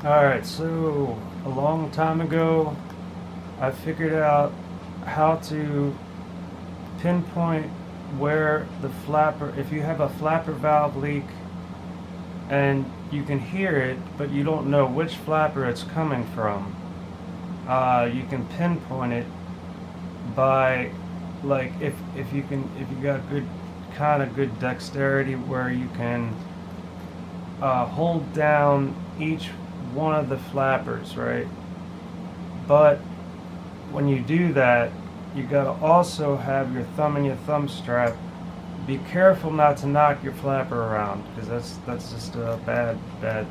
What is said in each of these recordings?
Alright, so a long time ago I figured out how to pinpoint where the flapper, if you have a flapper valve leak and you can hear it but you don't know which flapper it's coming from, you can pinpoint it by, like, if you got good dexterity where you can hold down each one of the flappers, right? But when you do that, you gotta also have your thumb in your thumb strap. Be careful not to knock your flapper around, because that's just a bad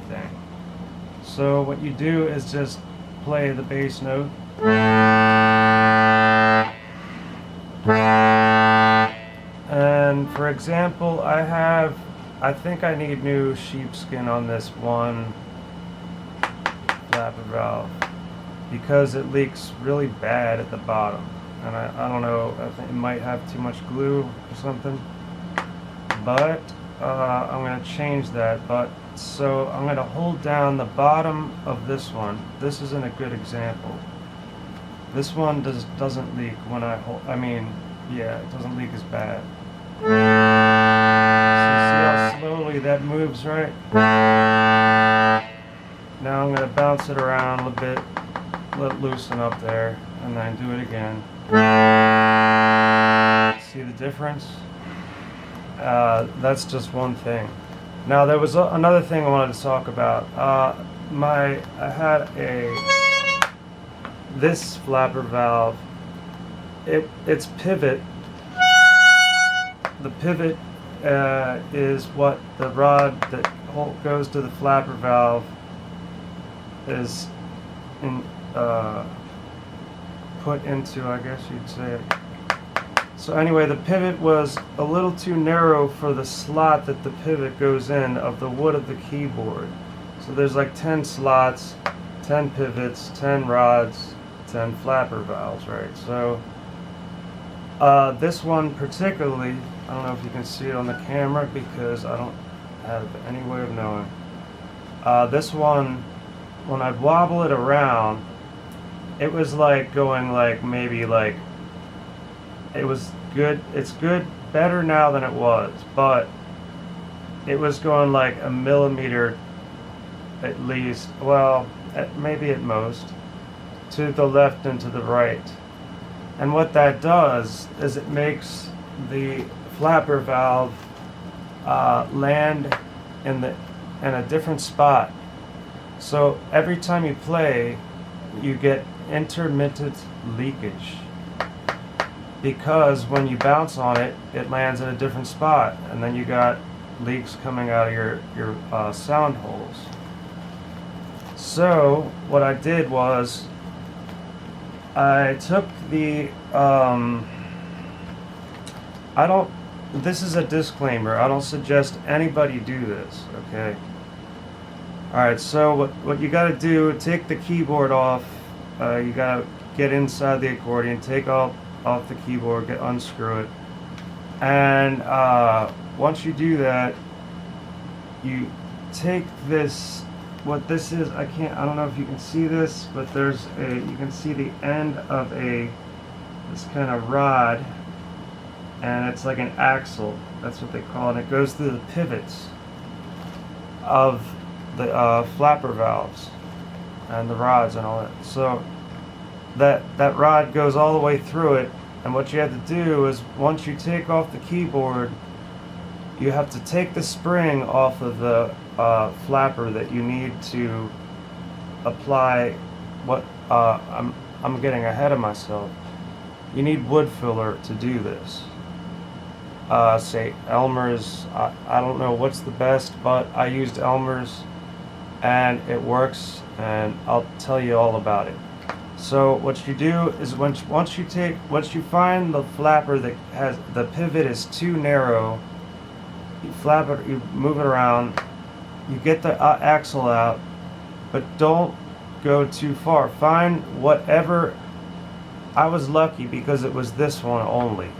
thing. So what you do is just play the bass note, and for example, I think I need new sheepskin on this one flapper valve because it leaks really bad at the bottom, and I don't know, I think it might have too much glue or something, but I'm going to change that. But so I'm going to hold down the bottom of this one. This isn't a good example. This one doesn't leak when I hold, yeah, it doesn't leak as bad. So see how slowly that moves, right? Now I'm going to bounce it around a bit, let it loosen up there, and then do it again. See the difference? That's just one thing. Now there was another thing I wanted to talk about. I had this flapper valve. Its pivot. The pivot is what the rod that goes to the flapper valve is put into, I guess you'd say. So anyway, the pivot was a little too narrow for the slot that the pivot goes in of the wood of the keyboard. So there's like 10 slots, 10 pivots, 10 rods, 10 flapper valves, right? So this one particularly, I don't know if you can see it on the camera because I don't have any way of knowing. This one, when I'd wobble it around, it was like going like maybe like, it was good, it's good, better now than it was, but it was going like a millimeter at least, well, maybe at most, to the left and to the right. And what that does is it makes the flapper valve land in a different spot. So every time you play, you get intermittent leakage, because when you bounce on it, it lands in a different spot, and then you got leaks coming out of your sound holes. So what I did was I took the this is a disclaimer, I don't suggest anybody do this, okay? Alright, so what you gotta do, take the keyboard off, you gotta get inside the accordion, take off the keyboard, unscrew it, and once you do that, you take this, what this is, I don't know if you can see this, but you can see the end of this kind of rod, and it's like an axle, that's what they call it. It goes through the pivots of the flapper valves and the rods and all that. So that rod goes all the way through it, and what you have to do is, once you take off the keyboard, you have to take the spring off of the flapper that you need to apply what I'm getting ahead of myself. You need wood filler to do this. Say Elmer's, I don't know what's the best, but I used Elmer's and it works, and I'll tell you all about it. So what you do is, once you find the flapper that has the pivot is too narrow, you flap it, you move it around, you get the axle out, but don't go too far. Find whatever. I was lucky because it was this one only,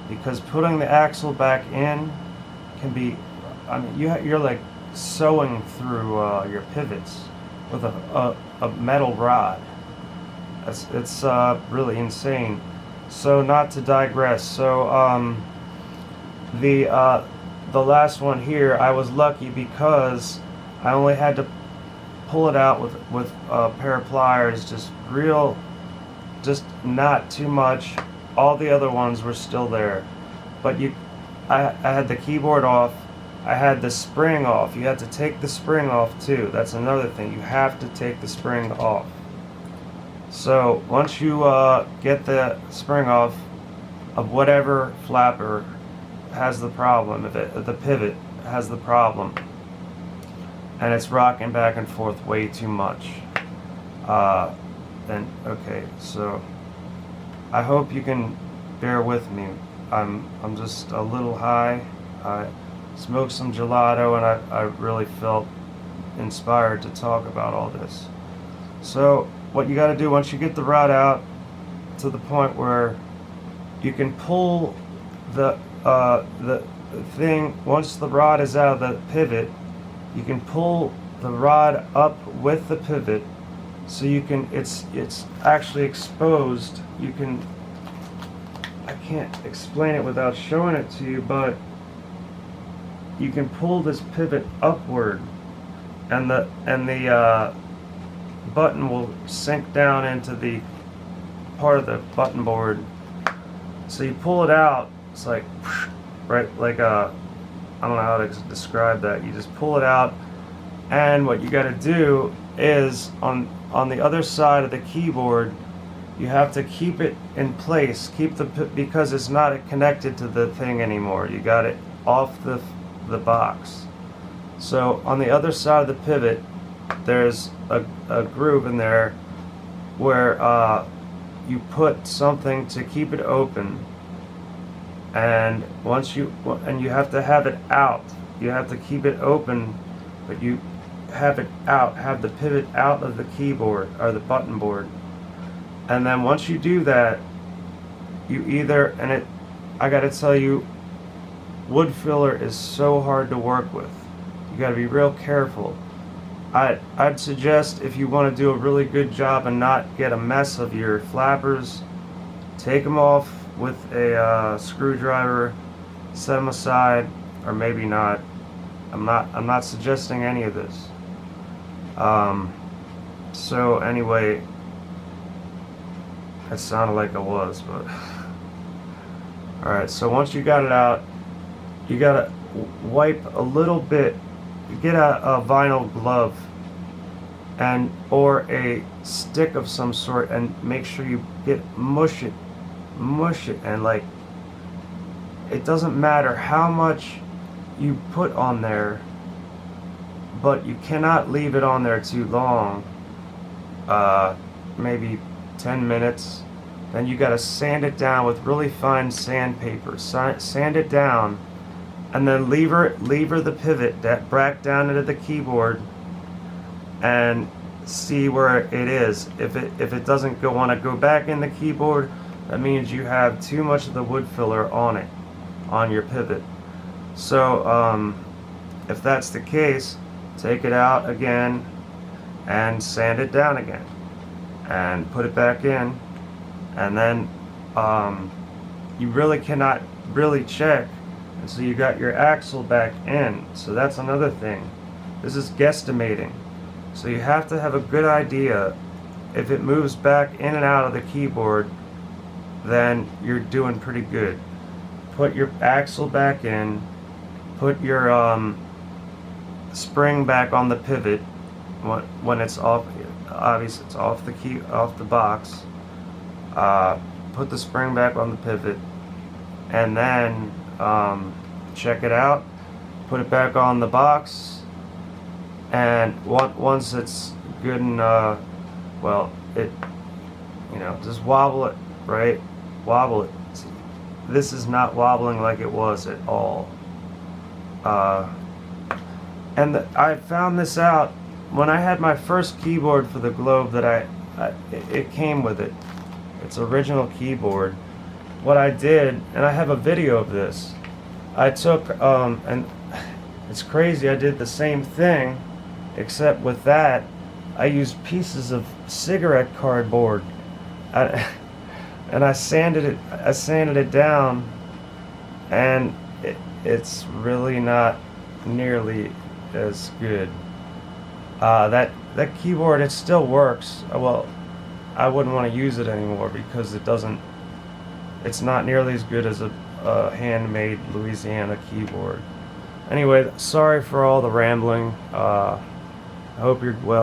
because putting the axle back in can be, you're like sewing through your pivots. with a metal rod. It's really insane. So not to digress. So the last one here, I was lucky because I only had to pull it out with a pair of pliers, just not too much. All the other ones were still there, but I had the keyboard off. I had the spring off. You had to take the spring off too. That's another thing. You have to take the spring off. So once you get the spring off of whatever flapper has the problem, if the pivot has the problem, and it's rocking back and forth way too much, then okay. So I hope you can bear with me. I'm just a little high. I smoked some gelato and I really felt inspired to talk about all this. So what you got to do once you get the rod out to the point where you can pull the thing, once the rod is out of the pivot, you can pull the rod up with the pivot, so you can, it's actually exposed. You can, I can't explain it without showing it to you, but you can pull this pivot upward, and the button will sink down into the part of the button board. So you pull it out, it's like, right, like a, I don't know how to describe that. You just pull it out, and what you got to do is on the other side of the keyboard, you have to keep it in place, because it's not connected to the thing anymore. You got it off the box. So on the other side of the pivot, there's a groove in there where you put something to keep it open, and you have to have it out. You have to keep it open, but you have it out, have the pivot out of the keyboard or the button board. And then once you do that, you either, I gotta tell you, wood filler is so hard to work with. You gotta be real careful. I'd suggest, if you want to do a really good job and not get a mess of your flappers, take them off with a screwdriver, set them aside, or maybe not. I'm not suggesting any of this. So anyway, it sounded like I was, but all right. So once you got it out, you gotta wipe a little bit. Get a vinyl glove or a stick of some sort, and make sure you mush it, and like, it doesn't matter how much you put on there, but you cannot leave it on there too long. Maybe 10 minutes. Then you gotta sand it down with really fine sandpaper. Sand it down, and then lever the pivot back down into the keyboard, and see where it is. If it doesn't want to go back in the keyboard, that means you have too much of the wood filler on your pivot. So if that's the case, take it out again and sand it down again, and put it back in, and then you really cannot really check. And so you got your axle back in. So that's another thing. This is guesstimating. So you have to have a good idea. If it moves back in and out of the keyboard, then you're doing pretty good. Put your axle back in. Put your spring back on the pivot when it's off. Obviously, it's off the box. Put the spring back on the pivot, and then check it out, put it back on the box, and once it's good and well, just wobble it, right? Wobble it. This is not wobbling like it was at all. And I found this out when I had my first keyboard for the Globe, that it came with it. Its original keyboard. What I did, and I have a video of this, I took, and it's crazy, I did the same thing, except with that, I used pieces of cigarette cardboard, I, and I sanded it down, and it's really not nearly as good. That keyboard, it still works. Well, I wouldn't want to use it anymore because it's not nearly as good as a handmade Louisiana keyboard. Anyway, sorry for all the rambling. I hope you're well.